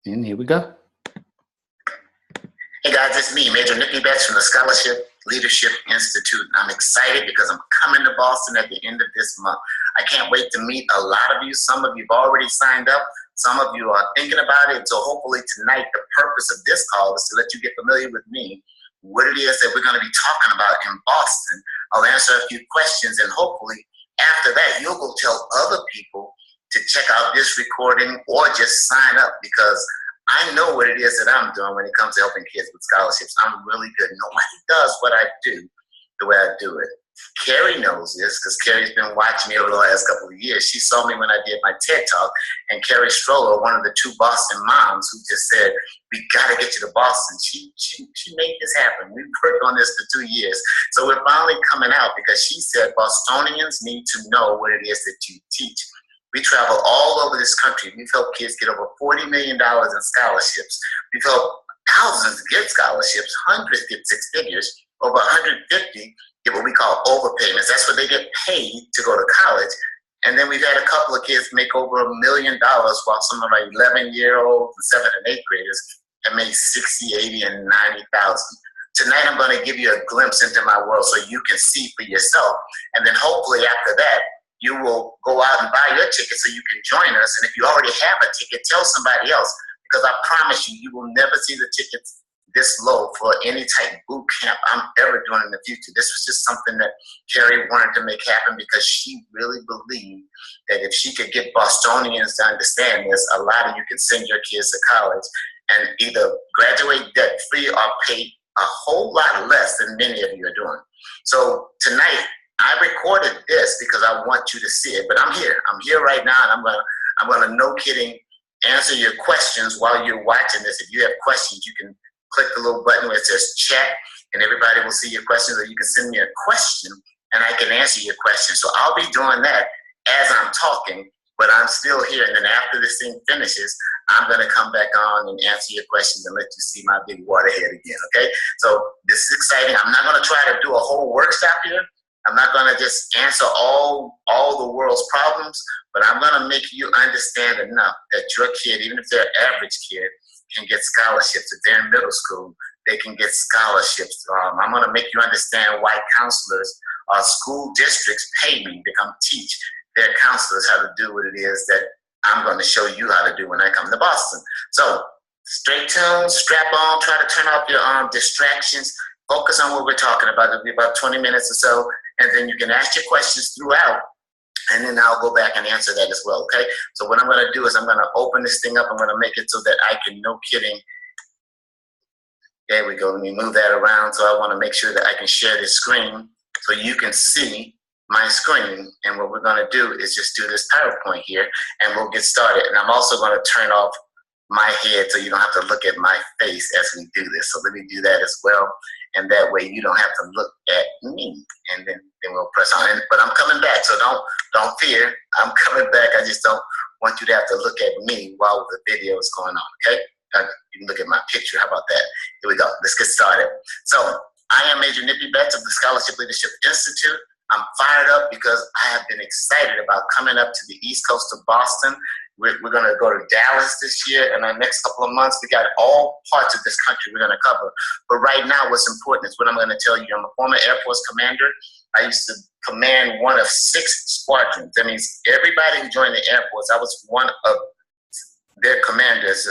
And here we go. Hey guys, it's me, Major Nicky Betts from the Scholarship Leadership Institute. I'm excited because I'm coming to Boston at the end of this month. I can't wait to meet a lot of you. Some of you have already signed up. Some of you are thinking about it. So hopefully tonight, the purpose of this call is to let you get familiar with me, what it is that we're going to be talking about in Boston. I'll answer a few questions, and hopefully after that, you'll go tell other people to check out this recording or just sign up, because I know what it is that I'm doing when it comes to helping kids with scholarships. I'm really good. Nobody does what I do the way I do it. Carrie knows this because Carrie's been watching me over the last couple of years. She saw me when I did my TED Talk, and Carrie Stroller, one of the two Boston moms who just said, we got to get you to Boston. She made this happen. We've worked on this for 2 years. So we're finally coming out because she said Bostonians need to know what it is that you teach. We travel all over this country. We've helped kids get over $40 million in scholarships. We've helped thousands get scholarships, hundreds get six figures, over 150 get what we call overpayments. That's what they get paid to go to college. And then we've had a couple of kids make over $1 million, while some of our 11-year-olds and 7th and 8th graders have made 60, 80, and 90,000. Tonight I'm going to give you a glimpse into my world so you can see for yourself. And then hopefully after that, you will go out and buy your ticket so you can join us. And if you already have a ticket, tell somebody else, because I promise you, you will never see the tickets this low for any type of boot camp I'm ever doing in the future. This was just something that Carrie wanted to make happen because she really believed that if she could get Bostonians to understand this, a lot of you can send your kids to college and either graduate debt-free or pay a whole lot less than many of you are doing. So tonight, I recorded this because I want you to see it, but I'm here. I'm here right now, and I'm gonna no kidding answer your questions while you're watching this. If you have questions, you can click the little button where it says chat, and everybody will see your questions, or you can send me a question and I can answer your question. So I'll be doing that as I'm talking, but I'm still here. And then after this thing finishes, I'm gonna come back on and answer your questions and let you see my big water head again, okay? So this is exciting. I'm not gonna try to do a whole workshop here. I'm not going to just answer all the world's problems, but I'm going to make you understand enough that your kid, even if they're an average kid, can get scholarships. If they're in middle school, they can get scholarships. I'm going to make you understand why counselors or school districts pay me to come teach their counselors how to do what it is that I'm going to show you how to do when I come to Boston. So stay tuned, strap on, try to turn off your distractions. Focus on what we're talking about. It'll be about 20 minutes or so, and then you can ask your questions throughout, and then I'll go back and answer that as well, okay? So what I'm going to do is I'm going to open this thing up. I'm going to make it so that I can, no kidding, there we go. Let me move that around. So I want to make sure that I can share this screen so you can see my screen. And what we're going to do is just do this PowerPoint here, and we'll get started. And I'm also going to turn off my head so you don't have to look at my face as we do this. So let me do that as well. And that way you don't have to look at me, and then we'll press on. But I'm coming back, so don't fear. I'm coming back. I just don't want you to have to look at me while the video is going on, okay? You can look at my picture. How about that? Here we go. Let's get started. So I am Major Nicky Betts of the Scholarship Leadership Institute. I'm fired up because I have been excited about coming up to the East Coast of Boston. We're going to go to Dallas this year. In our next couple of months, we got all parts of this country we're going to cover. But right now, what's important is what I'm going to tell you. I'm a former Air Force commander. I used to command one of 6 squadrons. That means everybody who joined the Air Force, I was one of their commanders.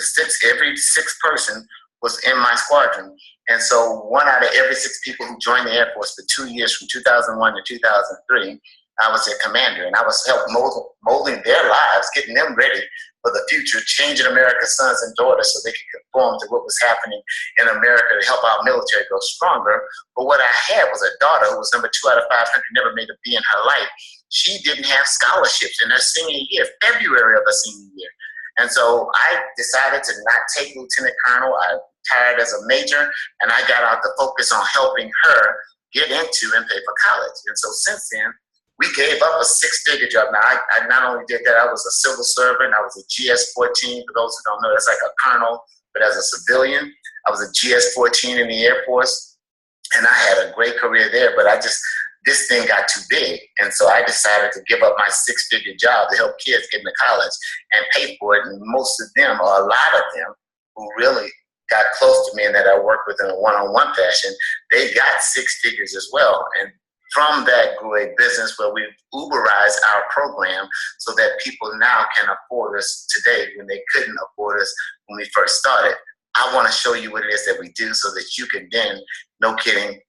Every 6th person was in my squadron. And so 1 out of every 6 people who joined the Air Force for 2 years, from 2001 to 2003, I was their commander, and I was helping molding their lives, getting them ready for the future, changing America's sons and daughters so they could conform to what was happening in America to help our military grow stronger. But what I had was a daughter who was number 2 out of 500, never made a B in her life. She didn't have scholarships in her senior year, February of her senior year. And so I decided to not take lieutenant colonel. I retired as a major, and I got out to focus on helping her get into and pay for college. And so since then, we gave up a 6-figure job. Now, I not only did that, I was a civil servant. I was a GS-14. For those who don't know, that's like a colonel, but as a civilian. I was a GS-14 in the Air Force, and I had a great career there. But I just this thing got too big. And so I decided to give up my 6-figure job to help kids get into college and pay for it. And most of them, or a lot of them, who really got close to me and that I worked with in a one-on-one fashion, they got 6 figures as well. And from that grew a business where we've Uberized our program so that people now can afford us today when they couldn't afford us when we first started. I want to show you what it is that we do so that you can then, no kidding,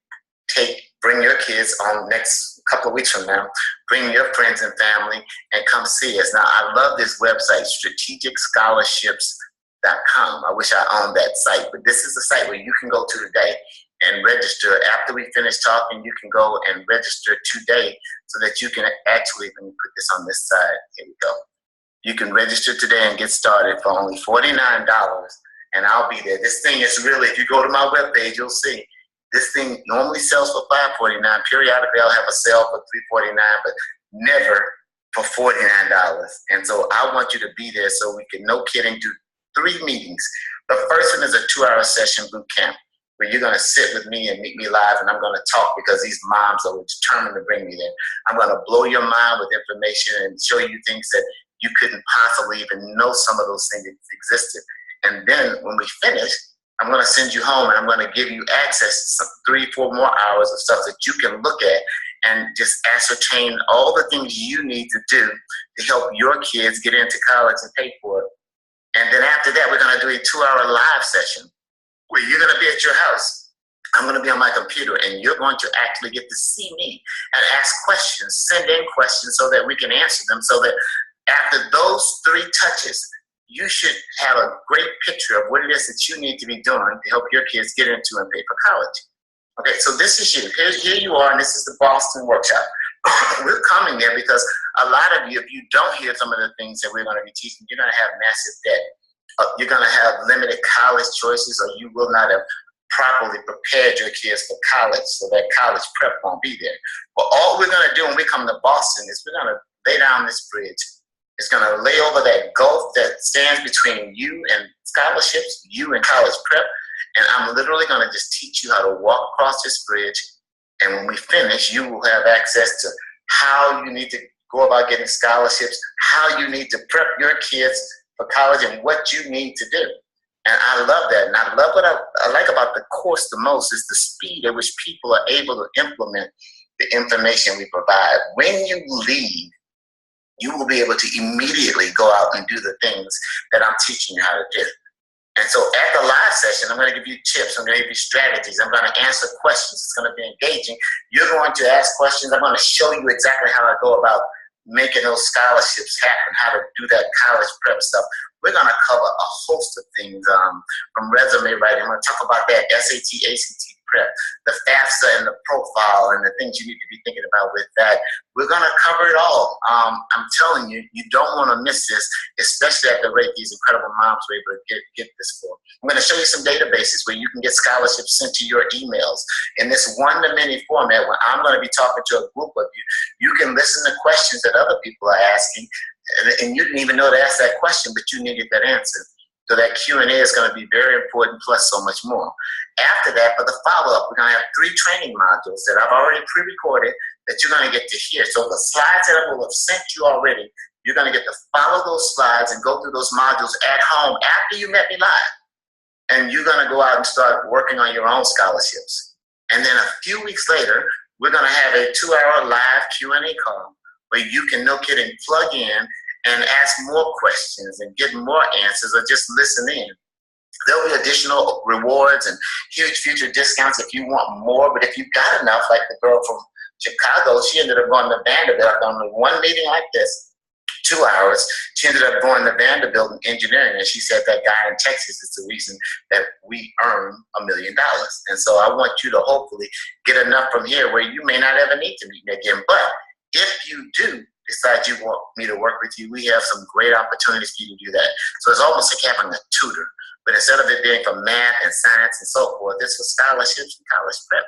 bring your kids on next couple of weeks from now, bring your friends and family and come see us. Now, I love this website, strategicscholarships.com. I wish I owned that site, but this is the site where you can go to today and register. After we finish talking, you can go and register today so that you can actually, let me put this on this side. Here we go. You can register today and get started for only $49, and I'll be there. This thing is really, if you go to my webpage, you'll see this thing normally sells for $5.49. Periodically, I'll have a sale for $3.49, but never for $49. And so I want you to be there so we can, no kidding, do 3 meetings. The first one is a 2-hour session boot camp, where you're going to sit with me and meet me live, and I'm going to talk because these moms are determined to bring me there. I'm going to blow your mind with information and show you things that you couldn't possibly even know some of those things existed. And then when we finish, I'm going to send you home and I'm going to give you access to 3-4 more hours of stuff that you can look at and just ascertain all the things you need to do to help your kids get into college and pay for it. And then after that, we're going to do a 2-hour live session where you're going to be at your house. I'm going to be on my computer, and you're going to actually get to see me and ask questions, send in questions so that we can answer them, so that after those 3 touches, you should have a great picture of what it is that you need to be doing to help your kids get into and pay for college. Okay, so this is you. Here you are, and this is the Boston workshop. We're coming there because a lot of you, if you don't hear some of the things that we're going to be teaching, you're going to have massive debt. You're going to have limited college choices, or you will not have properly prepared your kids for college, so that college prep won't be there. But all we're going to do when we come to Boston is we're going to lay down this bridge. It's going to lay over that gulf that stands between you and scholarships, you and college prep, and I'm literally going to just teach you how to walk across this bridge. And when we finish, you will have access to how you need to go about getting scholarships, how you need to prep your kids for college, and what you need to do. And I love that. And I love what I like about the course the most is the speed at which people are able to implement the information we provide. When you leave, you will be able to immediately go out and do the things that I'm teaching you how to do. And so at the live session, I'm going to give you tips. I'm going to give you strategies. I'm going to answer questions. It's going to be engaging. You're going to ask questions. I'm going to show you exactly how I go about making those scholarships happen, how to do that college prep stuff. We're going to cover a host of things from resume writing. I'm going to talk about that SAT, ACT prep, the FAFSA and the profile and the things you need to be thinking about with that. We're going to cover it all. I'm telling you, you don't want to miss this, especially at the rate these incredible moms were able to get this for. I'm going to show you some databases where you can get scholarships sent to your emails in this one-to-many format where I'm going to be talking to a group of you. You can listen to questions that other people are asking, and you didn't even know to ask that question, but you needed that answer. So that Q&A is going to be very important, plus so much more. After that, for the follow-up, we're going to have 3 training modules that I've already pre-recorded that you're going to get to hear. So the slides that I will have sent you already, you're going to get to follow those slides and go through those modules at home after you met me live. And you're going to go out and start working on your own scholarships. And then a few weeks later, we're going to have a 2-hour live Q&A call where you can, no kidding, plug in and ask more questions and get more answers, or just listen in. There'll be additional rewards and huge future discounts if you want more, but if you've got enough, like the girl from Chicago, she ended up going to Vanderbilt on one meeting like this, 2 hours. She ended up going to Vanderbilt in engineering, and she said that guy in Texas is the reason that we earn $1 million. And so I want you to hopefully get enough from here where you may not ever need to meet me again. But if you do decide you want me to work with you, we have some great opportunities for you to do that. So it's almost like having a tutor, but instead of it being for math and science and so forth, it's for scholarships and college prep.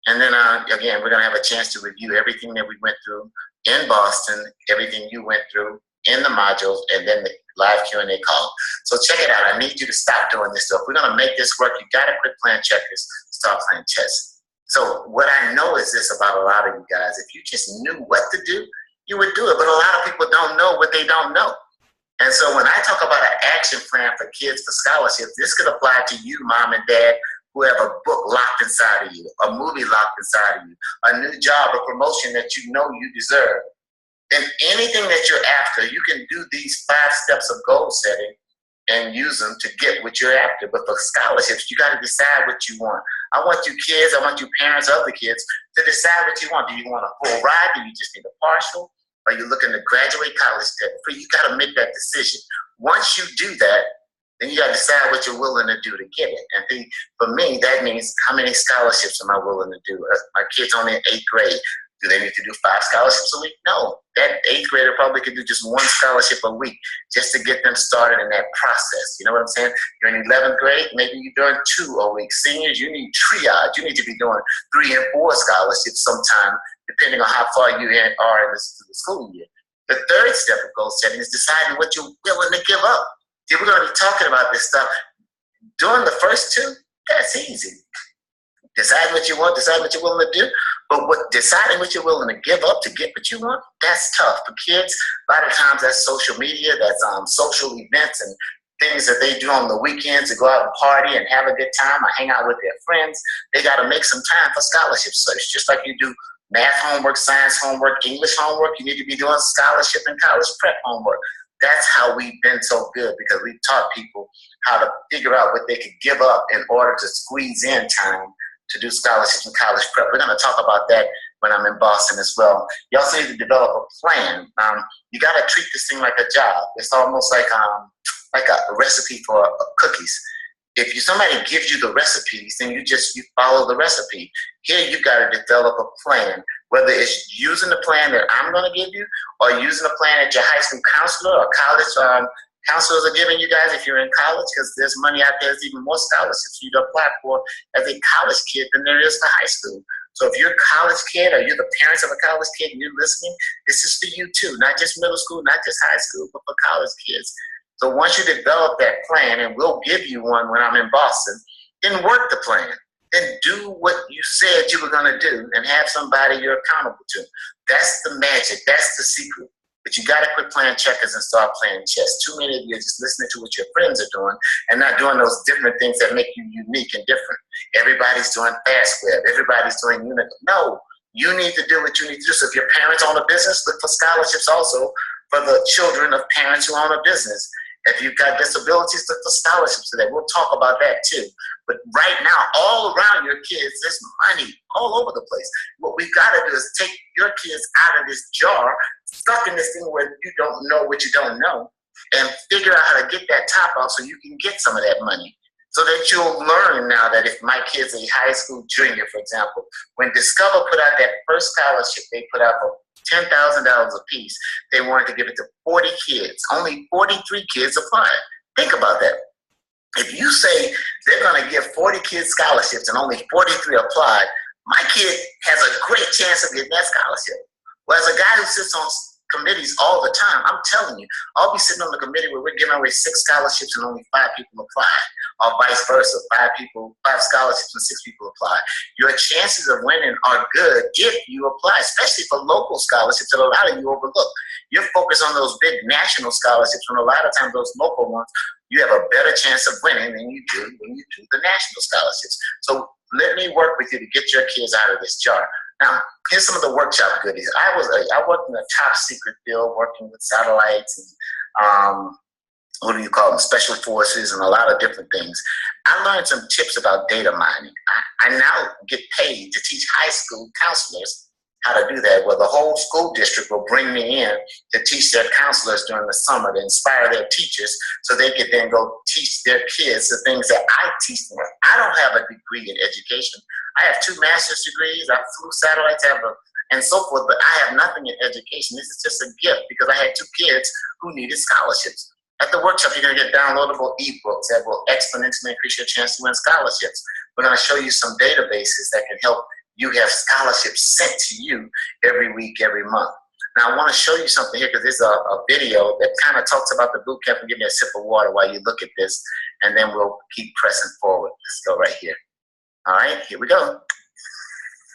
And then again, we're going to have a chance to review everything that we went through in Boston, everything you went through in the modules, and then the live Q&A call. So check it out. I need you to stop doing this stuff. We're going to make this work. You got to quit playing checkers, start playing chess. So what I know is this about a lot of you guys. If you just knew what to do, you would do it. But a lot of people don't know what they don't know. And so when I talk about an action plan for kids for scholarships, this could apply to you, mom and dad, who have a book locked inside of you, a movie locked inside of you, a new job or promotion that you know you deserve. And anything that you're after, you can do these 5 steps of goal setting and use them to get what you're after. But for scholarships, you got to decide what you want. I want you kids, I want you parents of the kids to decide what you want. Do you want a full ride? Do you just need a partial? Are you looking to graduate college debt free? You got to make that decision. Once you do that, then you got to decide what you're willing to do to get it. And for me, that means how many scholarships am I willing to do? My kid's only in 8th grade. Do they need to do 5 scholarships a week? No. That 8th grader probably could do just 1 scholarship a week just to get them started in that process. You know what I'm saying? You're in 11th grade, maybe you're doing 2 a week. Seniors, you need triage. You need to be doing 3 and 4 scholarships sometime, depending on how far you are in the school year. The 3rd step of goal setting is deciding what you're willing to give up. See, we're going to be talking about this stuff. Doing the first 2, that's easy. Decide what you want, decide what you're willing to do. But deciding what you're willing to give up to get what you want, that's tough. For kids, a lot of times that's social media, that's social events and things that they do on the weekends to go out and party and have a good time or hang out with their friends. They got to make some time for scholarship search, just like you do math homework, science homework, English homework. You need to be doing scholarship and college prep homework. That's how we've been so good, because we've taught people how to figure out what they could give up in order to squeeze in time to do scholarships and college prep. We're going to talk about that when I'm in Boston as well. You also need to develop a plan. You got to treat this thing like a job. It's almost like a recipe for cookies. If somebody gives you the recipes, then you follow the recipe. Here you got to develop a plan, whether it's using the plan that I'm going to give you or using a plan that your high school counselor or college counselors are giving you guys if you're in college, because there's money out there. There's even more scholarships for you to apply for as a college kid than there is for high school. So if you're a college kid or you're the parents of a college kid and you're listening, this is for you too, not just middle school, not just high school, but for college kids. So once you develop that plan, and we'll give you one when I'm in Boston, then work the plan. Then do what you said you were going to do and have somebody you're accountable to. That's the magic. That's the secret. But you got to quit playing checkers and start playing chess. Too many of you are just listening to what your friends are doing and not doing those different things that make you unique and different. Everybody's doing fast web. Everybody's doing Unicorn. No, you need to do what you need to do. So if your parents own a business, look for scholarships also for the children of parents who own a business. If you've got disabilities, look for scholarships today. We'll talk about that too. But right now, all around your kids, there's money all over the place. What we've got to do is take your kids out of this jar, stuck in this thing where you don't know what you don't know, and figure out how to get that top off so you can get some of that money. So that you'll learn now that if my kid's a high school junior, for example, when Discover put out that first scholarship, they put out for $10,000 a piece. They wanted to give it to 40 kids. Only 43 kids applied. Think about that. If you say they're going to give 40 kids scholarships and only 43 applied, my kid has a great chance of getting that scholarship. Well, as a guy who sits on committees all the time, I'm telling you, I'll be sitting on the committee where we're giving away 6 scholarships and only 5 people apply, or vice versa, 5 scholarships and 6 people apply. Your chances of winning are good if you apply, especially for local scholarships that a lot of you overlook. You're focused on those big national scholarships, when a lot of times those local ones, you have a better chance of winning than you do when you do the national scholarships. So let me work with you to get your kids out of this jar. Now, here's some of the workshop goodies. I worked in a top secret field, working with satellites and special forces and a lot of different things. I learned some tips about data mining. I now get paid to teach high school counselors how to do that, where the whole school district will bring me in to teach their counselors during the summer, to inspire their teachers so they could then go teach their kids the things that I teach them. I don't have a degree in education. I have 2 master's degrees. I flew satellites, and so forth, but I have nothing in education. This is just a gift because I had 2 kids who needed scholarships. At the workshop, you're going to get downloadable ebooks that will exponentially increase your chance to win scholarships. We're going to show you some databases that can help you have scholarships sent to you every week, every month. Now, I want to show you something here because there's a video that kind of talks about the boot camp. And give me a sip of water while you look at this, and then we'll keep pressing forward. Let's go right here. All right, here we go.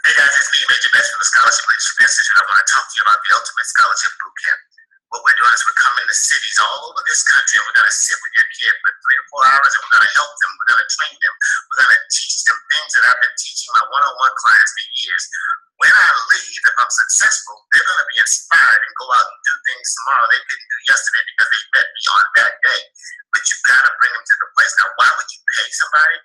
Hey guys, it's me, Major Best from the Scholarship Leadership Institute. I want to talk to you about the Ultimate Scholarship Bootcamp. What we're doing is we're coming to cities all over this country, and we're going to sit with your kid for 3 to 4 hours, and we're going to help them. We're going to train them. We're going to teach them things that I've been teaching my one-on-one clients for years. When I leave, if I'm successful, they're going to be inspired and go out and do things tomorrow they didn't do yesterday because they met me on that day. But you've got to bring them to the place. Now, why would you pay somebody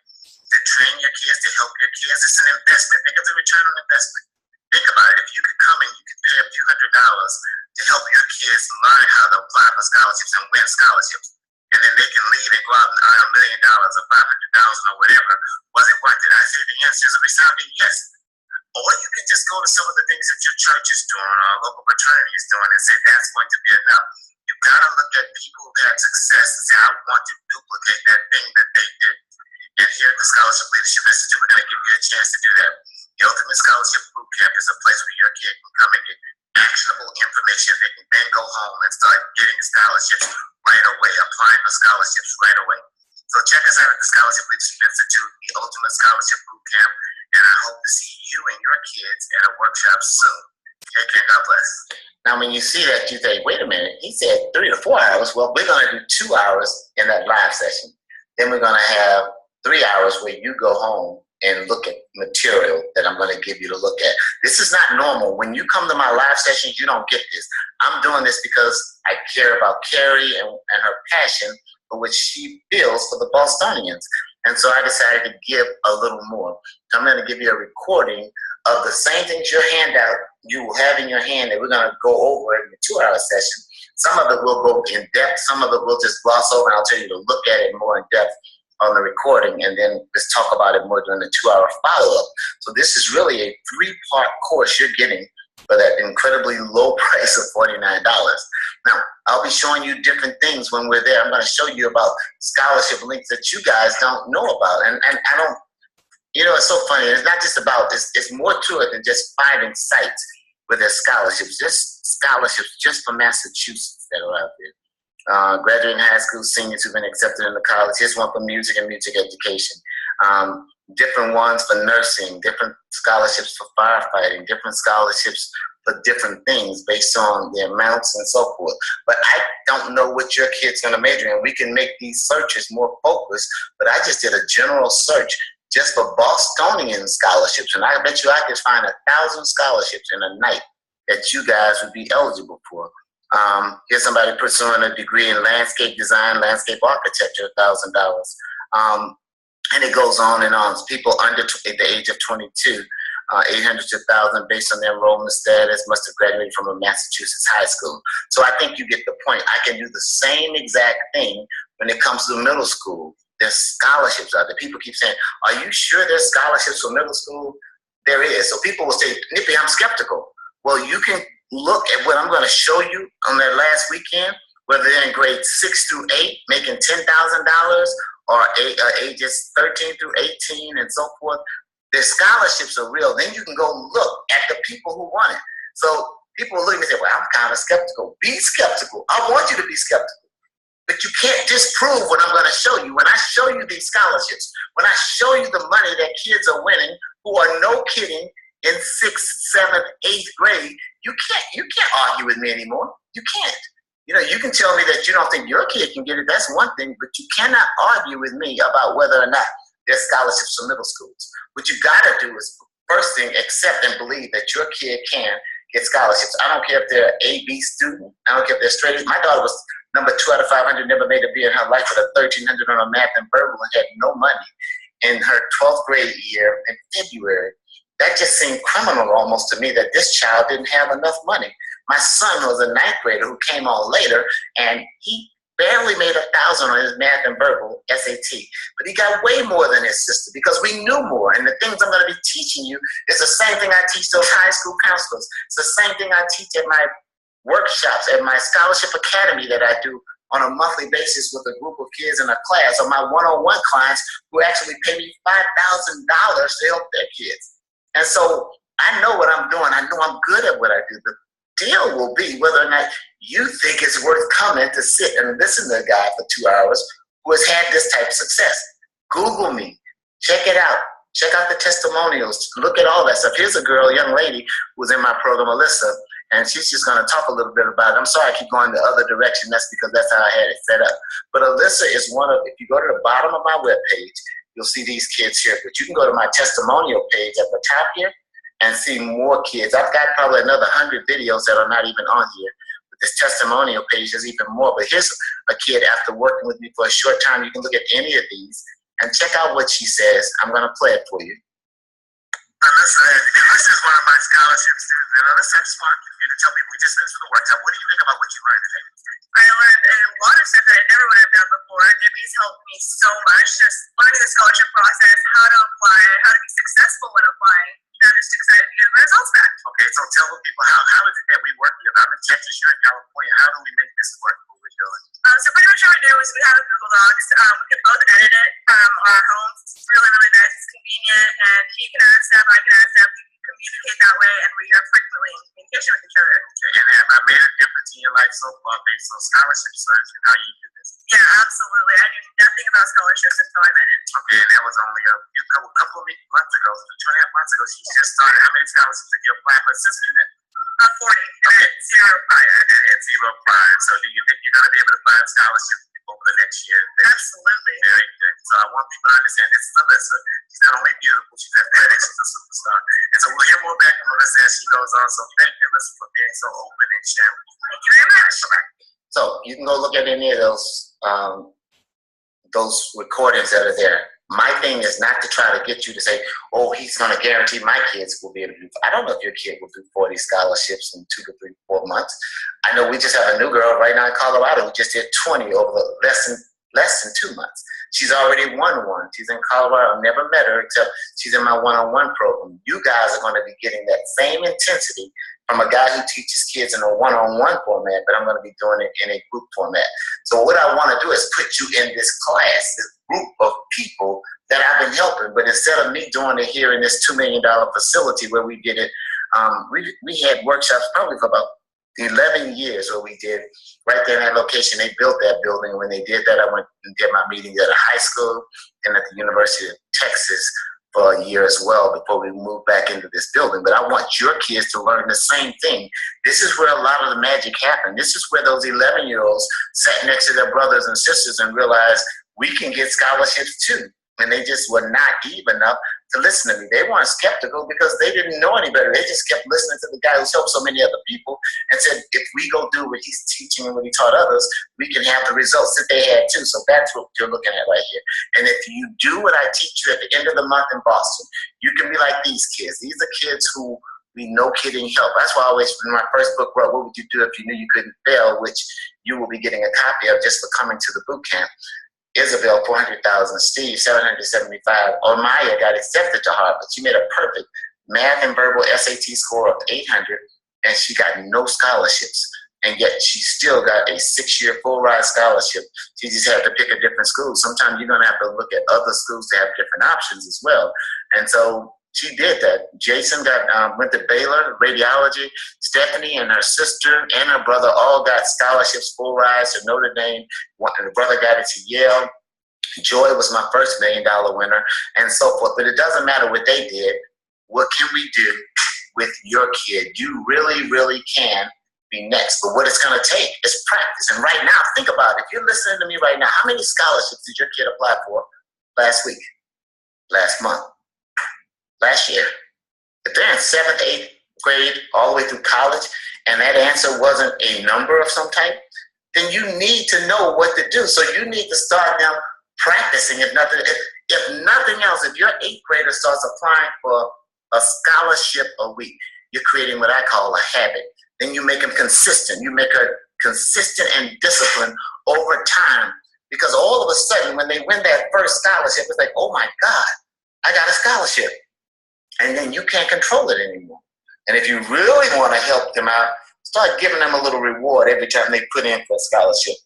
to train your kids, to help your kids? It's an investment. Think of the return on investment. Think about it. If you could come and you could pay a few $100s to help your kids learn how to apply for scholarships and win scholarships, and then they can leave and go out and earn $1 million or $500,000 or whatever, was it worth it? I say the answer is a resounding yes. Or you can just go to some of the things that your church is doing or a local fraternity is doing and say that's going to be enough. You've got to look at people who've had success and say, I want to duplicate that thing that they did. And here at the Scholarship Leadership Institute, we're going to give you a chance to do that. The Ultimate Scholarship Bootcamp is a place where your kid can come and get actionable information. They can then go home and start getting scholarships right away, applying for scholarships right away. So check us out at the Scholarship Leadership Institute, the Ultimate Scholarship Bootcamp, and I hope to see you and your kids at a workshop soon. Take care. God bless. Now, when you see that, you think, wait a minute, he said 3 to 4 hours. Well, we're going to do 2 hours in that live session. Then we're going to have 3 hours where you go home and look at material that I'm going to give you to look at. This is not normal. When you come to my live sessions, you don't get this. I'm doing this because I care about Carrie and her passion for what she feels for the Bostonians. And so I decided to give a little more. I'm going to give you a recording of the same things your handout you will have in your hand that we're going to go over in the 2-hour session. Some of it will go in depth. Some of it we'll just gloss over, and I'll tell you to look at it more in depth on the recording, and then let's talk about it more during the 2-hour follow-up. So this is really a 3-part course you're getting for that incredibly low price of $49. Now, I'll be showing you different things when we're there. I'm going to show you about scholarship links that you guys don't know about. And I don't, you know, it's so funny. It's not just about this. It's more to it than just finding sites where there's scholarships. Just scholarships just for Massachusetts that are out there. Graduating high school seniors who've been accepted into college. Here's one for music and music education. Different ones for nursing, different scholarships for firefighting, different scholarships for different things based on the amounts and so forth. But I don't know what your kid's going to major in. We can make these searches more focused, but I just did a general search just for Bostonian scholarships, and I bet you I could find 1,000 scholarships in a night that you guys would be eligible for. Here's somebody pursuing a degree in landscape design, landscape architecture, $1,000. And it goes on and on. People under the age of 22, 800 to 1,000 based on their enrollment status, must have graduated from a Massachusetts high school. So I think you get the point. I can do the same exact thing when it comes to middle school. There's scholarships out there. People keep saying, are you sure there's scholarships for middle school? There is. So people will say, Nippy, I'm skeptical. Well, you can look at what I'm going to show you on that last weekend, whether they're in grades 6 through 8, making $10,000, or ages 13 through 18 and so forth. Their scholarships are real. Then you can go look at the people who want it. So people will look at me and say, well, I'm kind of skeptical. Be skeptical. I want you to be skeptical. But you can't disprove what I'm going to show you. When I show you these scholarships, when I show you the money that kids are winning who are, no kidding, in 6th, 7th, 8th grade, you can't argue with me anymore. You can't. You know, you can tell me that you don't think your kid can get it. That's one thing, but you cannot argue with me about whether or not there's scholarships for middle schools. What you got to do is, first thing, accept and believe that your kid can get scholarships. I don't care if they're an A-B student. I don't care if they're straight. My daughter was number 2 out of 500, never made a B in her life with a 1,300 on a math and verbal, and had no money in her 12th grade year in February. That just seemed criminal almost to me that this child didn't have enough money. My son was a 9th grader who came on later, and he barely made 1,000 on his math and verbal SAT. But he got way more than his sister because we knew more. And the things I'm going to be teaching you is the same thing I teach those high school counselors. It's the same thing I teach at my workshops, at my scholarship academy that I do on a monthly basis with a group of kids in a class, or my one-on-one clients who actually pay me $5,000 to help their kids. And so I know what I'm doing. I know I'm good at what I do. The deal will be whether or not you think it's worth coming to sit and listen to a guy for 2 hours who has had this type of success. Google me. Check it out. Check out the testimonials. Look at all that stuff. Here's a girl, a young lady, who's in my program, Alyssa, and she's just going to talk a little bit about it. I'm sorry I keep going the other direction. That's because that's how I had it set up. But Alyssa is one of, if you go to the bottom of my webpage, you'll see these kids here. But you can go to my testimonial page at the top here and see more kids. I've got probably another 100 videos that are not even on here. But this testimonial page is even more. But here's a kid after working with me for a short time. You can look at any of these and check out what she says. I'm going to play it for you. Alyssa, this is one of my scholarship students. And Alyssa, I just want you to tell people, we just finished with the workshop. What do you think about what you learned today? I learned a lot of stuff that I never would have done before. It's helped me so much. Just learning the scholarship process, how to apply, how to be successful when applying. I'm just excited to get the results back. Okay, so tell the people, how is it that we work here? I'm in Texas, you're in California. How do we make this work, what we're doing? So pretty much what we do is we have a Google Docs. We can both edit it our homes. It's really, really nice. It's convenient, and he can add stuff, I can add stuff. We can communicate that way, and we are frequently in communication with each other. Okay, and have I made a difference in your life so far based on scholarship search and how you do this? Yeah, absolutely. I knew nothing about scholarships until I met him. Okay, and that was only a couple of months ago, 2.5 months ago, she just started. How many scholarships did you apply for since we met? 40, and I had zero prior. And had zero prior. So do you think you're going to be able to find scholarships over the next year? Absolutely. Very good. So I want people to understand this is Alyssa. She's not only beautiful, she's athletic, she's a superstar. And so we'll hear more back from Alyssa as she goes on. So thank you, Alyssa, for being so open and sharing. Thank you very much. So you can go look at any of those recordings that are there. My thing is not to try to get you to say, oh, he's going to guarantee my kids will be able to do. I don't know if your kid will do 40 scholarships in 2 to 3, 4 months. I know we just have a new girl right now in Colorado who just did 20 over the less than 2 months. She's already won one. She's in Colorado. I've never met her until she's in my one-on-one program. You guys are going to be getting that same intensity from a guy who teaches kids in a one-on-one format, but I'm going to be doing it in a group format. So what I want to do is put you in this class, this group of people that I've been helping. But instead of me doing it here in this $2 million facility where we did it, we had workshops probably for about 11 years where we did right there in that location. They built that building. When they did that, I went and did my meetings at a high school and at the University of Texas for a year as well before we moved back into this building. But I want your kids to learn the same thing. This is where a lot of the magic happened. This is where those 11-year-olds sat next to their brothers and sisters and realized we can get scholarships too. And they just were not naive enough to listen to me. They weren't skeptical because they didn't know any better. They just kept listening to the guy who's helped so many other people and said, if we go do what he's teaching and what he taught others, we can have the results that they had too. So that's what you're looking at right here. And if you do what I teach you at the end of the month in Boston, you can be like these kids. These are kids who we no kidding help. That's why I always, in my first book, wrote, what would you do if you knew you couldn't fail, which you will be getting a copy of just for coming to the boot camp. Isabel, 400,000. Steve, 775. Omaya got accepted to Harvard. She made a perfect math and verbal SAT score of 800, and she got no scholarships. And yet she still got a 6-year full ride scholarship. She just had to pick a different school. Sometimes you're going to have to look at other schools to have different options as well. And so she did that. Jason went to Baylor, radiology. Stephanie and her sister and her brother all got scholarships, full rides to Notre Dame. The brother got it to Yale. Joy was my first $1 million winner, and so forth. But it doesn't matter what they did. What can we do with your kid? You really, really can be next. But what it's going to take is practice. And right now, think about it. If you're listening to me right now, how many scholarships did your kid apply for last week, last month, last year? If they're in 7th, 8th grade, all the way through college, and that answer wasn't a number of some type, then you need to know what to do. So you need to start now practicing. If nothing else, if your 8th grader starts applying for a scholarship a week, you're creating what I call a habit. Then you make them consistent. You make her consistent and disciplined over time. Because all of a sudden, when they win that first scholarship, it's like, oh my God, I got a scholarship. And then you can't control it anymore. And if you really want to help them out, start giving them a little reward every time they put in for a scholarship.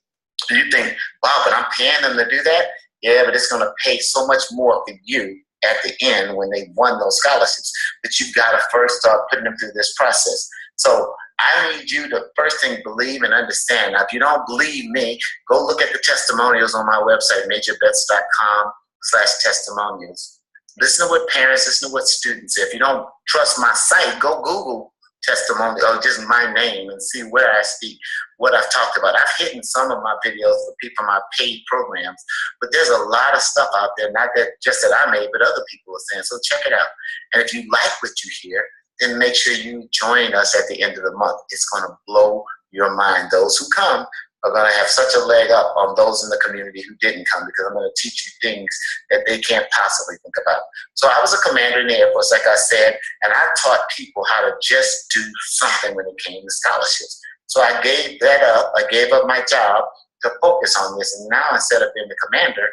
And you think, wow, but I'm paying them to do that? Yeah, but it's going to pay so much more for you at the end when they won those scholarships. But you've got to first start putting them through this process. So I need you to first thing believe and understand. Now, if you don't believe me, go look at the testimonials on my website, majorbets.com/testimonials. Listen to what parents, listen to what students say. If you don't trust my site, go Google testimony or just my name and see where I speak, what I've talked about. I've hidden some of my videos for people from my paid programs, but there's a lot of stuff out there, not that just that I made, but other people are saying. So check it out. And if you like what you hear, then make sure you join us at the end of the month. It's going to blow your mind. Those who come are going to have such a leg up on those in the community who didn't come, because I'm going to teach you things that they can't possibly think about. So I was a commander in the Air Force, like I said, and I taught people how to just do something when it came to scholarships. So I gave that up. I gave up my job to focus on this. And now instead of being the commander,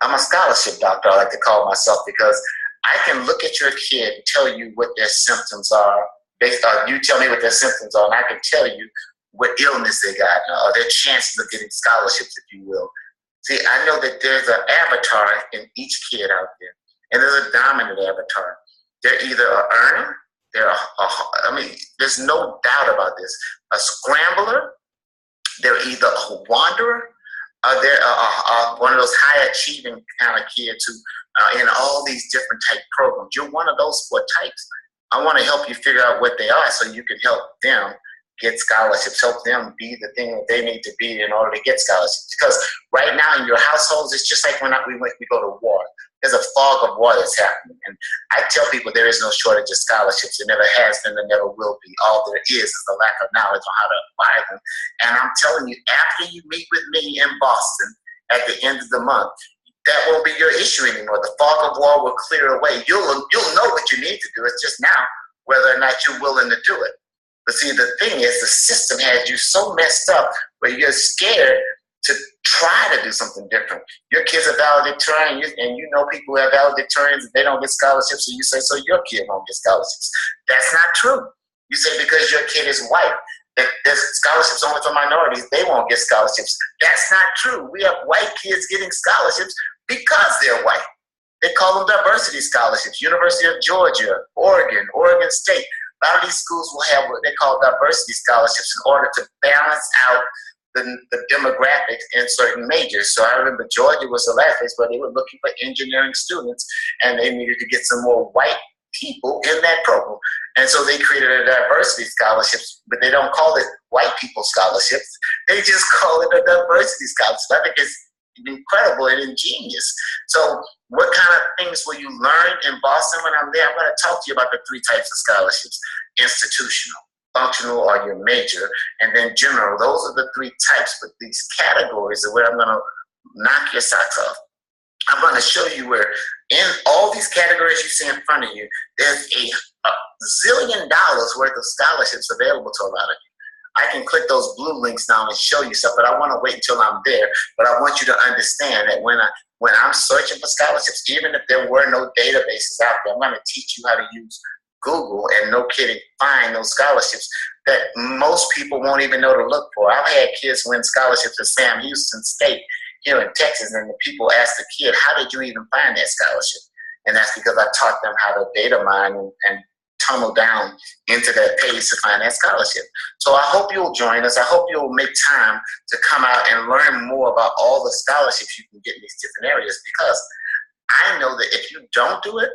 I'm a scholarship doctor, I like to call myself, because I can look at your kid and tell you what their symptoms are. Based on you tell me what their symptoms are, and I can tell you what illness they got, or their chances of getting scholarships, if you will. See, I know that there's an avatar in each kid out there, and there's a dominant avatar. They're either an earner, there's no doubt about this. A scrambler, they're either a wanderer, or they're one of those high-achieving kind of kids who are in all these different type programs. You're one of those 4 types. I want to help you figure out what they are so you can help them get scholarships, help them be the thing that they need to be in order to get scholarships. Because right now in your households, it's just like when we go to war. There's a fog of war that's happening. And I tell people there is no shortage of scholarships. There never has been, there never will be. All there is the lack of knowledge on how to apply them. And I'm telling you, after you meet with me in Boston at the end of the month, that won't be your issue anymore. The fog of war will clear away. You'll know what you need to do. It's just now whether or not you're willing to do it. But see, the thing is, the system has you so messed up where you're scared to try to do something different. Your kid's a valedictorian, and you know people who have valedictorians, they don't get scholarships, and you say, so your kid won't get scholarships. That's not true. You say because your kid is white, that there's scholarships only for minorities, they won't get scholarships. That's not true. We have white kids getting scholarships because they're white. They call them diversity scholarships. University of Georgia, Oregon State. A lot of these schools will have what they call diversity scholarships in order to balance out the demographics in certain majors. So I remember Georgia was the last place where they were looking for engineering students, and they needed to get some more white people in that program. And so they created a diversity scholarships, but they don't call it white people scholarships. They just call it a diversity scholarship. I think it's incredible and ingenious. So what kind of things will you learn in Boston when I'm there? I'm going to talk to you about the 3 types of scholarships: institutional, functional, or your major, and then general. Those are the 3 types, but these categories are where I'm going to knock your socks off. I'm going to show you where in all these categories you see in front of you, there's a zillion dollars worth of scholarships available to a lot of you. I can click those blue links now and show you stuff, but I want to wait until I'm there. But I want you to understand that when I'm searching for scholarships, even if there were no databases out there, I'm going to teach you how to use Google and, no kidding, find those scholarships that most people won't even know to look for. I've had kids win scholarships at Sam Houston State here in Texas, and the people ask the kid, how did you even find that scholarship? And that's because I taught them how to data mine and tunnel down into that page to find that scholarship. So I hope you'll join us. I hope you'll make time to come out and learn more about all the scholarships you can get in these different areas, because I know that if you don't do it,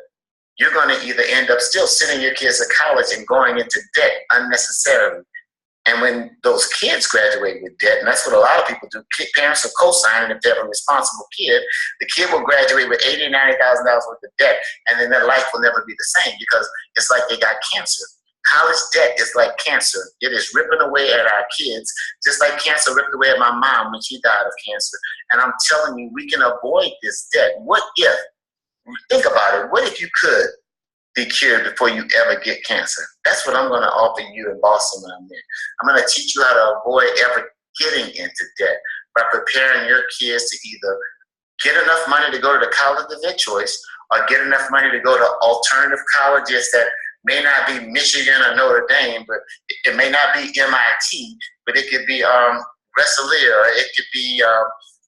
you're going to either end up still sending your kids to college and going into debt unnecessarily. And when those kids graduate with debt, and that's what a lot of people do, parents are co-signing if they have a responsible kid, the kid will graduate with $80,000, $90,000 worth of debt, and then their life will never be the same, because it's like they got cancer. College debt is like cancer. It is ripping away at our kids, just like cancer ripped away at my mom when she died of cancer. And I'm telling you, we can avoid this debt. What if, think about it, what if you could be cured before you ever get cancer? That's what I'm going to offer you in Boston when I'm there. I'm going to teach you how to avoid ever getting into debt by preparing your kids to either get enough money to go to the college of their choice, or get enough money to go to alternative colleges that may not be Michigan or Notre Dame, but it may not be MIT, but it could be Rensselaer, or it could be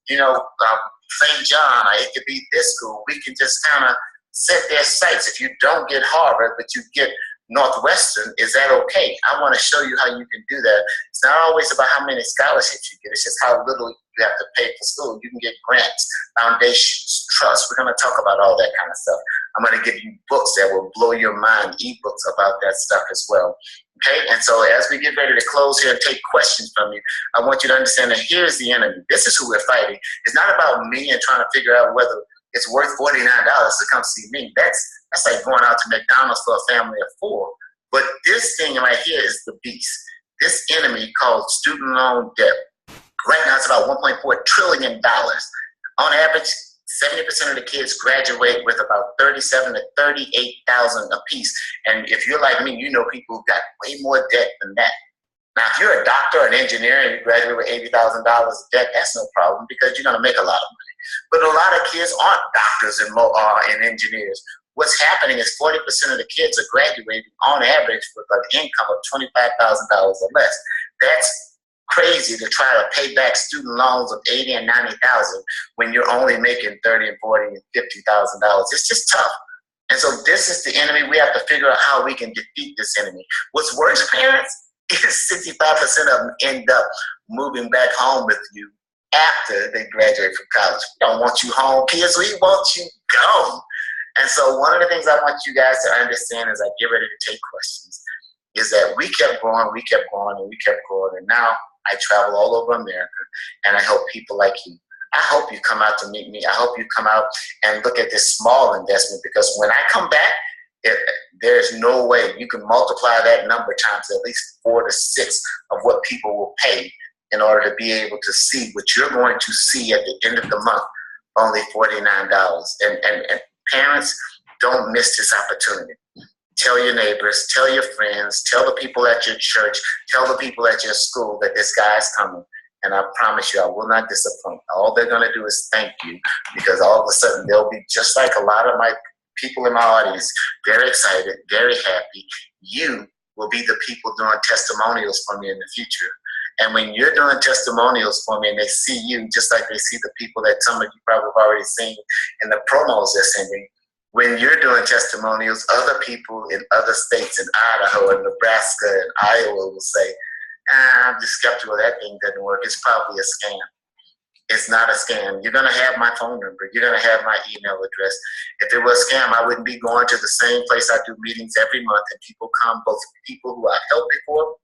St. John, or it could be this school. We can just kind of set their sights. If you don't get Harvard, but you get Northwestern. Is that okay? I want to show you how you can do that. It's not always about how many scholarships you get. It's just how little you have to pay for school. You can get grants, foundations, trusts. We're going to talk about all that kind of stuff. I'm going to give you books that will blow your mind, ebooks about that stuff as well. Okay, and so as we get ready to close here and take questions from you, I want you to understand that here's the enemy. This is who we're fighting. It's not about me and trying to figure out whether it's worth $49 to come see me. That's like going out to McDonald's for a family of 4. But this thing right here is the beast. This enemy called student loan debt. Right now it's about $1.4 trillion. On average, 70% of the kids graduate with about $37,000 to $38,000 a piece. And if you're like me, you know people who've got way more debt than that. Now, if you're a doctor or an engineer and you graduate with $80,000 debt, that's no problem because you're going to make a lot of money. But a lot of kids aren't doctors and engineers. What's happening is 40% of the kids are graduating on average with an income of $25,000 or less. That's crazy to try to pay back student loans of $80,000 and $90,000 when you're only making $30,000 and $40,000 and $50,000. It's just tough. And so this is the enemy. We have to figure out how we can defeat this enemy. What's worse, parents, is 65% of them end up moving back home with you after they graduate from college. We don't want you home, kids. We want you gone. And so one of the things I want you guys to understand as I get ready to take questions is that we kept growing, and we kept growing, and now I travel all over America, and I help people like you. I hope you come out to meet me. I hope you come out and look at this small investment, because when I come back, there's no way you can multiply that number times at least 4 to 6 of what people will pay in order to be able to see what you're going to see at the end of the month, only $49. And parents, don't miss this opportunity. Tell your neighbors, tell your friends, tell the people at your church, tell the people at your school that this guy's coming. And I promise you, I will not disappoint. All they're going to do is thank you, because all of a sudden they'll be just like a lot of my people in my audience, very excited, very happy. You will be the people doing testimonials for me in the future. And when you're doing testimonials for me and they see you, just like they see the people that some of you probably have already seen in the promos they're sending, when you're doing testimonials, other people in other states, in Idaho and Nebraska and Iowa will say, I'm just skeptical that thing doesn't work. It's probably a scam. It's not a scam. You're going to have my phone number. You're going to have my email address. If it was a scam, I wouldn't be going to the same place I do meetings every month, and people come, both people who I've helped before,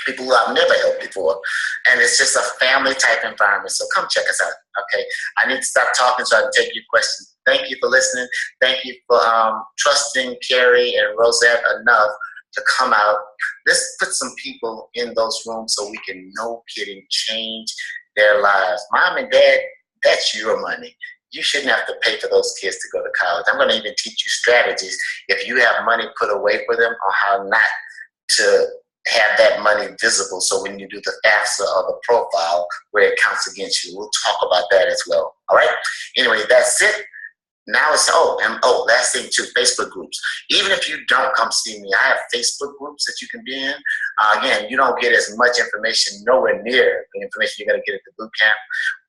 people who I've never helped before. And it's just a family type environment. So come check us out, okay? I need to stop talking so I can take your questions. Thank you for listening. Thank you for trusting Carrie and Rosette enough to come out. Let's put some people in those rooms so we can, no kidding, change their lives. Mom and Dad, that's your money. You shouldn't have to pay for those kids to go to college. I'm going to even teach you strategies if you have money put away for them on how not to have that money visible, so when you do the FAFSA or the profile where it counts against you. We'll talk about that as well. All right? Anyway, that's it. Now it's, last thing too, Facebook groups. Even if you don't come see me, I have Facebook groups that you can be in. Again, you don't get as much information, nowhere near the information you're going to get at the boot camp,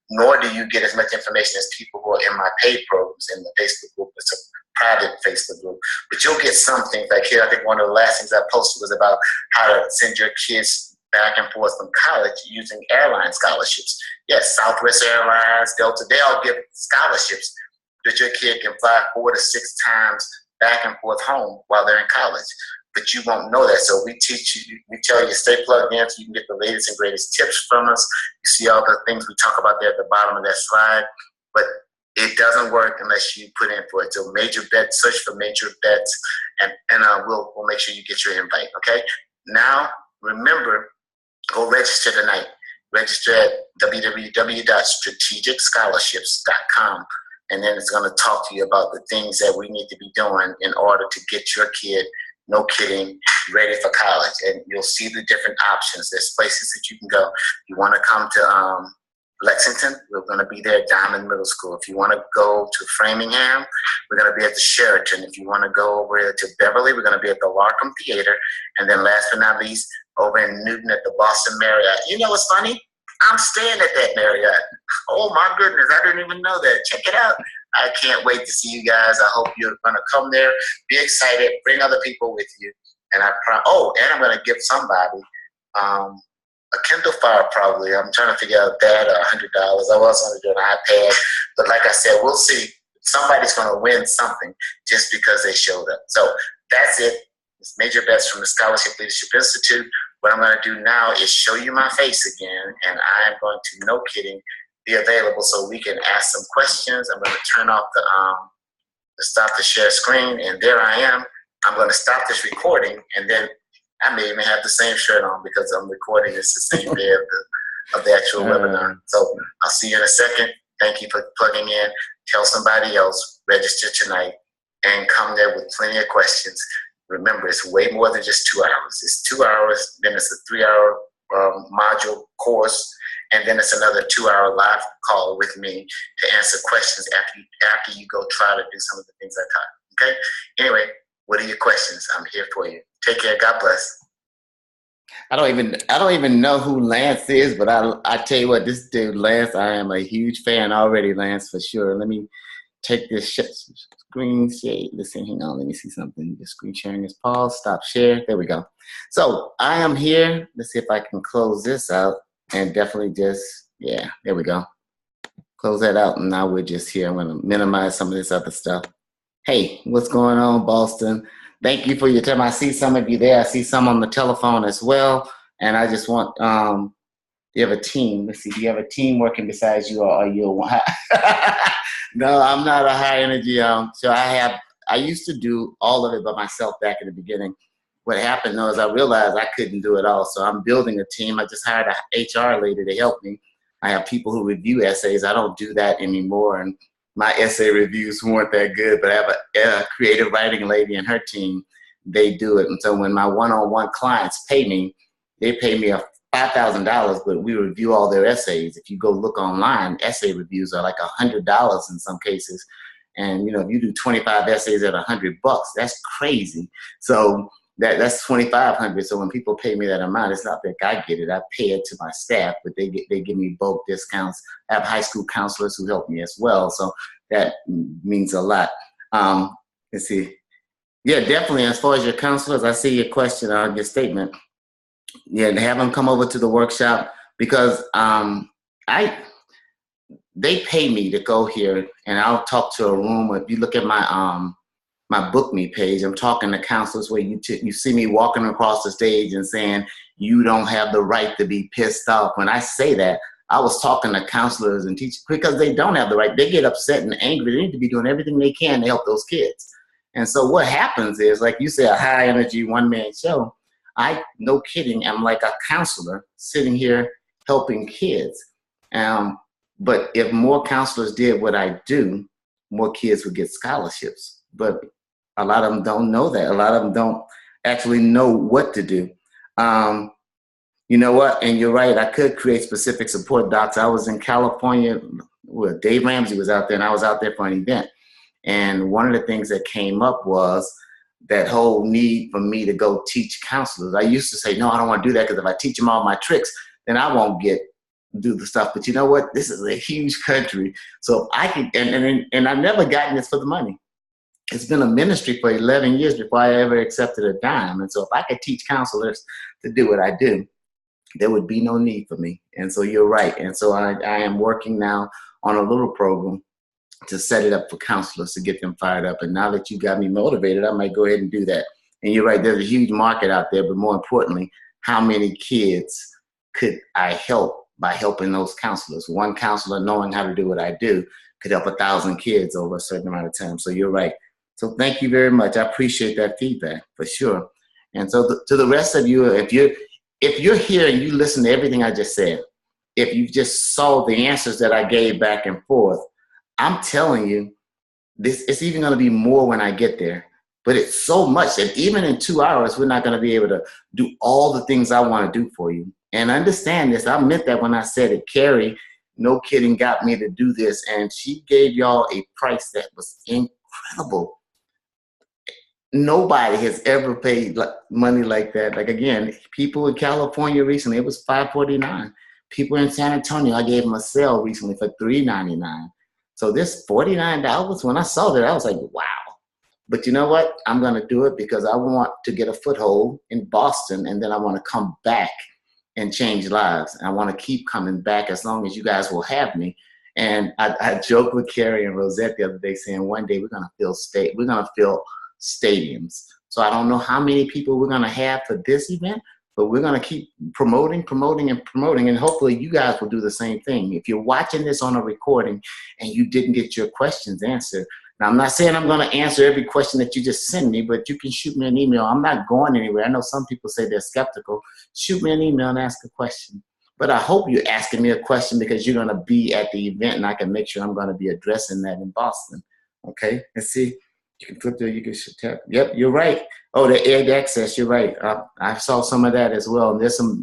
nor do you get as much information as people who are in my paid programs in the Facebook group. It's a private Facebook group. But you'll get some things. Like here, I think one of the last things I posted was about how to send your kids back and forth from college using airline scholarships. Yes, Southwest Airlines, Delta, they all give scholarships that your kid can fly 4 to 6 times back and forth home while they're in college. But you won't know that. So we teach you, we tell you, stay plugged in so you can get the latest and greatest tips from us. You see all the things we talk about there at the bottom of that slide. But it doesn't work unless you put in for it. So major bets, search for major bets, and we'll make sure you get your invite, okay? Now, remember, go register tonight. Register at www.strategicscholarships.com. And then it's going to talk to you about the things that we need to be doing in order to get your kid, no kidding, ready for college. And you'll see the different options. There's places that you can go. You want to come to Lexington, we're going to be there at Diamond Middle School. If you want to go to Framingham, we're going to be at the Sheraton. If you want to go over to Beverly, we're going to be at the Larkham Theater. And then last but not least, over in Newton at the Boston Marriott. You know what's funny? I'm staying at that Marriott. Oh my goodness, I didn't even know that. Check it out. I can't wait to see you guys. I hope you're going to come there. Be excited. Bring other people with you. And and I'm going to give somebody a Kindle Fire probably. I'm trying to figure out that, $100. I was going to do an iPad, but like I said, we'll see. Somebody's going to win something just because they showed up. So that's it. It's Major Bets from the Scholarship Leadership Institute. What I'm going to do now is show you my face again, and I am going to, no kidding, be available so we can ask some questions. I'm going to turn off the stop the share screen, and there I am. I'm going to stop this recording, and then I may even have the same shirt on because I'm recording this the same day of the actual webinar. So I'll see you in a second. Thank you for plugging in. Tell somebody else, register tonight, and come there with plenty of questions. Remember, it's way more than just 2 hours. It's 2 hours, then it's a 3-hour module course, and then it's another 2-hour live call with me to answer questions after you go try to do some of the things I taught. Okay? Anyway, what are your questions? I'm here for you. Take care. God bless. I don't even know who Lance is, but I tell you what, this dude Lance, I am a huge fan already, Lance, for sure. Let me take this screen share. Listen, hang on, let me see something. The screen sharing is paused. Stop share. There we go. So I am here. Let's see if I can close this out, and definitely just, yeah, there we go. Close that out, and now we're just here. I'm going to minimize some of this other stuff. Hey, what's going on, Boston? Thank you for your time. I see some of you there. I see some on the telephone as well. And I just want, you have a team. Let's see, do you have a team working besides you, or are you a No, I'm not a high energy. So I used to do all of it by myself back in the beginning. What happened though is I realized I couldn't do it all. So I'm building a team. I just hired a HR lady to help me. I have people who review essays. I don't do that anymore. And my essay reviews weren't that good, but I have a creative writing lady and her team. They do it. And so when my one-on-one clients pay me, they pay me $5,000, but we review all their essays. If you go look online, essay reviews are like $100 in some cases. And, you know, if you do 25 essays at $100, that's crazy. So that's $2,500. So when people pay me that amount, it's not that I get it. I pay it to my staff, but they give me bulk discounts. I have high school counselors who help me as well. So that means a lot. Let's see. Yeah, definitely. As far as your counselors, I see your question on your statement. Yeah, have them come over to the workshop because they pay me to go here, and I'll talk to a room. If you look at my Book Me page, I'm talking to counselors where you see me walking across the stage and saying, you don't have the right to be pissed off. When I say that, I was talking to counselors and teachers because they don't have the right. They get upset and angry. They need to be doing everything they can to help those kids. And so what happens is, like you say, a high energy one-man show. No kidding, I'm like a counselor sitting here helping kids. But if more counselors did what I do, more kids would get scholarships. But a lot of them don't know that. A lot of them don't actually know what to do. You know what? And you're right. I could create specific support docs. I was in California. Well, Dave Ramsey was out there, and I was out there for an event. And one of the things that came up was that whole need for me to go teach counselors. I used to say, no, I don't want to do that because if I teach them all my tricks, then I won't do the stuff. But you know what? This is a huge country. So if I can, and I've never gotten this for the money. It's been a ministry for 11 years before I ever accepted a dime. And so if I could teach counselors to do what I do, there would be no need for me. And so you're right. And so I am working now on a little program to set it up for counselors to get them fired up. And now that you got me motivated, I might go ahead and do that. And you're right, there's a huge market out there, but more importantly, how many kids could I help by helping those counselors? One counselor knowing how to do what I do could help 1,000 kids over a certain amount of time. So you're right. So thank you very much. I appreciate that feedback for sure. And so to the rest of you, if you're here and you listen to everything I just said, if you just saw the answers that I gave back and forth, I'm telling you, it's even going to be more when I get there. But it's so much that even in 2 hours, we're not going to be able to do all the things I want to do for you. And understand this, I meant that when I said it. Carrie, no kidding, got me to do this. And she gave y'all a price that was incredible. Nobody has ever paid money like that. Like, again, people in California recently, it was $549. People in San Antonio, I gave them a sale recently for $399. So this $49, when I saw that, I was like, wow. But you know what? I'm going to do it because I want to get a foothold in Boston, and then I want to come back and change lives. And I want to keep coming back as long as you guys will have me. And I joked with Carrie and Rosette the other day saying one day we're going to fill stadiums. So I don't know how many people we're going to have for this event, but we're going to keep promoting, and hopefully you guys will do the same thing. If you're watching this on a recording and you didn't get your questions answered, now I'm not saying I'm going to answer every question that you just send me, but you can shoot me an email. I'm not going anywhere. I know some people say they're skeptical. Shoot me an email and ask a question. But I hope you're asking me a question because you're going to be at the event, and I can make sure I'm going to be addressing that in Boston. Okay? Let's see. You can flip there. You can tap. Yep, you're right. Oh, the egg access. You're right. I saw some of that as well. And there's some,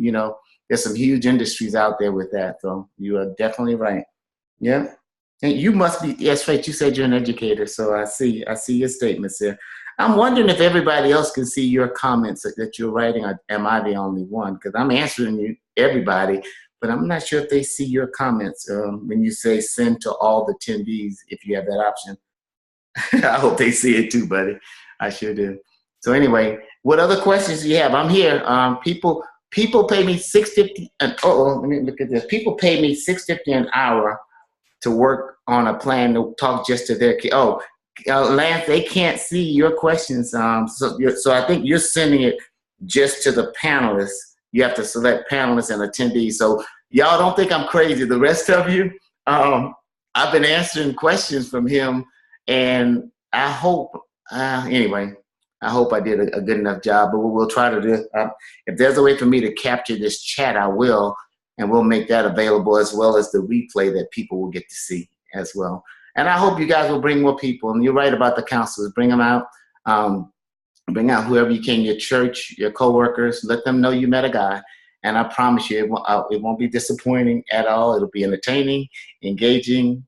there's some huge industries out there with that. So you are definitely right. Yeah. And you must be. Yes, right. You said you're an educator. So I see your statements there. I'm wondering if everybody else can see your comments that you're writing, or am I the only one? Because I'm answering everybody, but I'm not sure if they see your comments when you say send to all the attendees, if you have that option. I hope they see it too, buddy. I sure do. So anyway, what other questions do you have? I'm here. People pay me $6.50. Let me look at this. People pay me $6.50 an hour to work on a plan to talk just to their kids. Lance, they can't see your questions. So I think you're sending it just to the panelists. You have to select panelists and attendees. So y'all don't think I'm crazy. The rest of you, I've been answering questions from him, and I hope, anyway, I hope I did a good enough job, but we'll try to do, if there's a way for me to capture this chat, I will, and we'll make that available as well as the replay that people will get to see as well. And I hope you guys will bring more people. And you're right about the counselors. Bring them out. Bring out whoever you can, your church, your coworkers. Let them know you met a guy. And I promise you, it won't be disappointing at all. It'll be entertaining, engaging.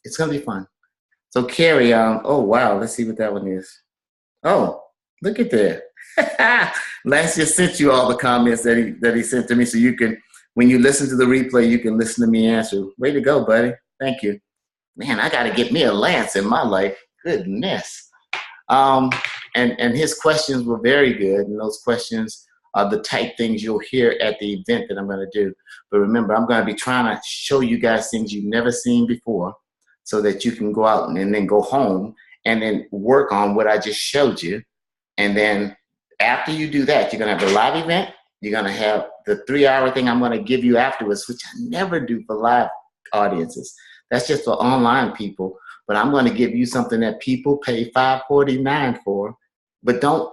It's going to be fun. So Carrie, oh, wow. Let's see what that one is. Oh, look at that. Lance just sent you all the comments that he sent to me. So you can, when you listen to the replay, you can listen to me answer. Way to go, buddy. Thank you. Man, I got to get me a Lance in my life. Goodness. And his questions were very good. And those questions are the type things you'll hear at the event that I'm going to do. But remember, I'm going to be trying to show you guys things you've never seen before so that you can go out and then go home and then work on what I just showed you. And then after you do that, you're going to have a live event. You're going to have the 3-hour thing I'm going to give you afterwards, which I never do for live audiences. That's just for online people. But I'm going to give you something that people pay $5.49 for. But don't,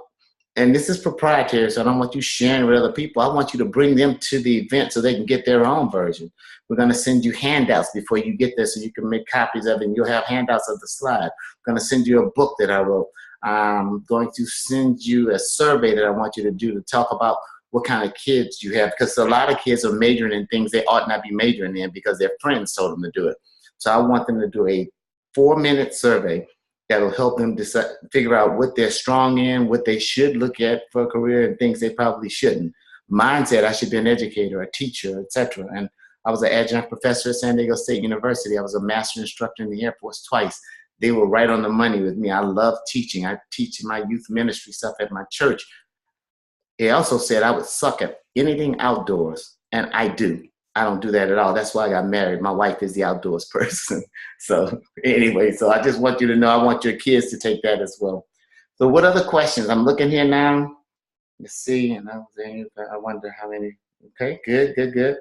and this is proprietary, so I don't want you sharing with other people. I want you to bring them to the event so they can get their own version. We're going to send you handouts before you get there so you can make copies of it, and you'll have handouts of the slide. I'm going to send you a book that I wrote. I'm going to send you a survey that I want you to do to talk about what kind of kids you have, because a lot of kids are majoring in things they ought not be majoring in because their friends told them to do it. So I want them to do a 4-minute survey that'll help them decide, figure out what they're strong in, what they should look at for a career, and things they probably shouldn't. Mine said I should be an educator, a teacher, etc. And I was an adjunct professor at San Diego State University. I was a master instructor in the Air Force twice. They were right on the money with me. I love teaching. I teach my youth ministry stuff at my church. They also said I would suck at anything outdoors, and I do. I don't do that at all. That's why I got married. My wife is the outdoors person. So anyway, so I just want you to know, I want your kids to take that as well. So what other questions? I'm looking here now. Let's see. And I wonder how many. Okay, good.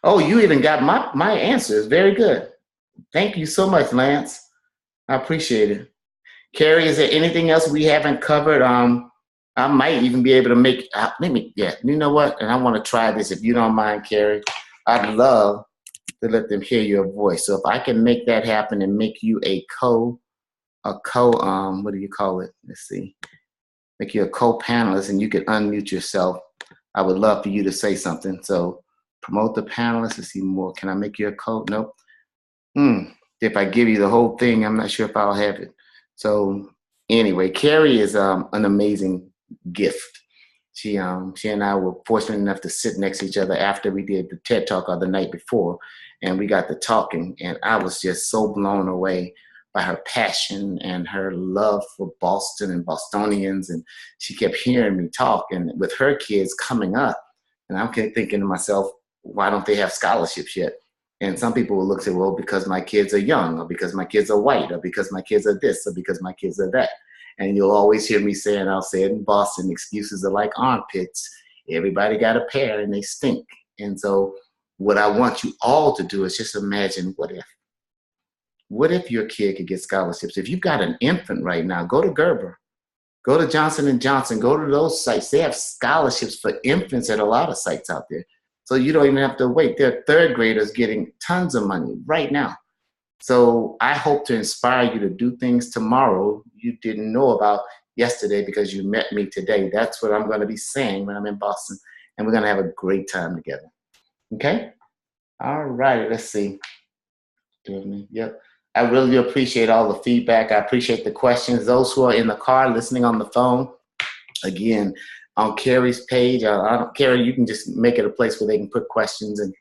Oh, you even got my answers. Very good. Thank you so much, Lance. I appreciate it. Carrie, is there anything else we haven't covered? I might even be able to make, you know what? And I want to try this, if you don't mind, Carrie. I'd love to let them hear your voice. So if I can make that happen and make you what do you call it? Let's see. Make you a co-panelist and you can unmute yourself. I would love for you to say something. So promote the panelists to see more. Can I make you a Nope. If I give you the whole thing, I'm not sure if I'll have it. So anyway, Carrie is an amazing gift. She and I were fortunate enough to sit next to each other after we did the TED Talk the night before, and we got to talking, and I was just so blown away by her passion and her love for Boston and Bostonians. And she kept hearing me talk. And with her kids coming up, and I'm thinking to myself, why don't they have scholarships yet? And some people will look and say, well, because my kids are young, or because my kids are white, or because my kids are this, or because my kids are that. And you'll always hear me say, and I'll say it in Boston, excuses are like armpits. Everybody got a pair and they stink. And so what I want you all to do is just imagine, what if? What if your kid could get scholarships? If you've got an infant right now, go to Gerber, go to Johnson & Johnson, go to those sites. They have scholarships for infants at a lot of sites out there. So you don't even have to wait. There are third graders getting tons of money right now. So I hope to inspire you to do things tomorrow you didn't know about yesterday because you met me today. That's what I'm going to be saying when I'm in Boston, and we're going to have a great time together. Okay? All right, let's see. Yep. I really appreciate all the feedback. I appreciate the questions. Those who are in the car listening on the phone, again, on Carrie's page, Carrie, you can just make it a place where they can put questions. And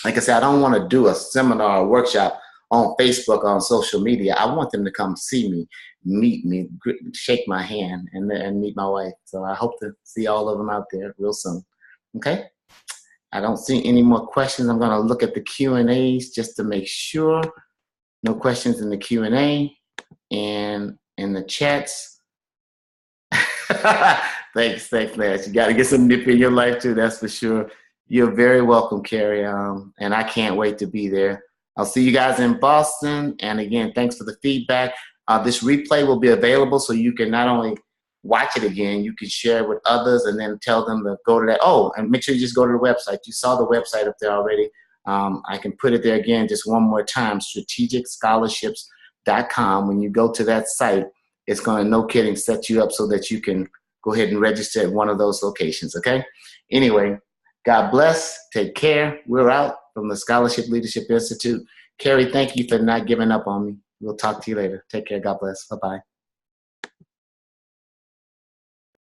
like I said, I don't want to do a seminar or workshop on Facebook, on social media. I want them to come see me, meet me, shake my hand, and meet my wife. So I hope to see all of them out there real soon. Okay? I don't see any more questions. I'm going to look at the Q&As just to make sure. No questions in the Q&A and in the chats. Thanks, Lance. You got to get some nip in your life too, that's for sure. You're very welcome, Carrie, and I can't wait to be there. I'll see you guys in Boston, and again, thanks for the feedback. This replay will be available, so you can not only watch it again, you can share it with others and then tell them to go to that. Oh, and make sure you just go to the website. You saw the website up there already. I can put it there again just one more time, strategicscholarships.com. When you go to that site, it's going to, no kidding, set you up so that you can go ahead and register at one of those locations, okay? Anyway, God bless. Take care. We're out from the Scholarship Leadership Institute. Carrie, thank you for not giving up on me. We'll talk to you later. Take care. God bless. Bye-bye.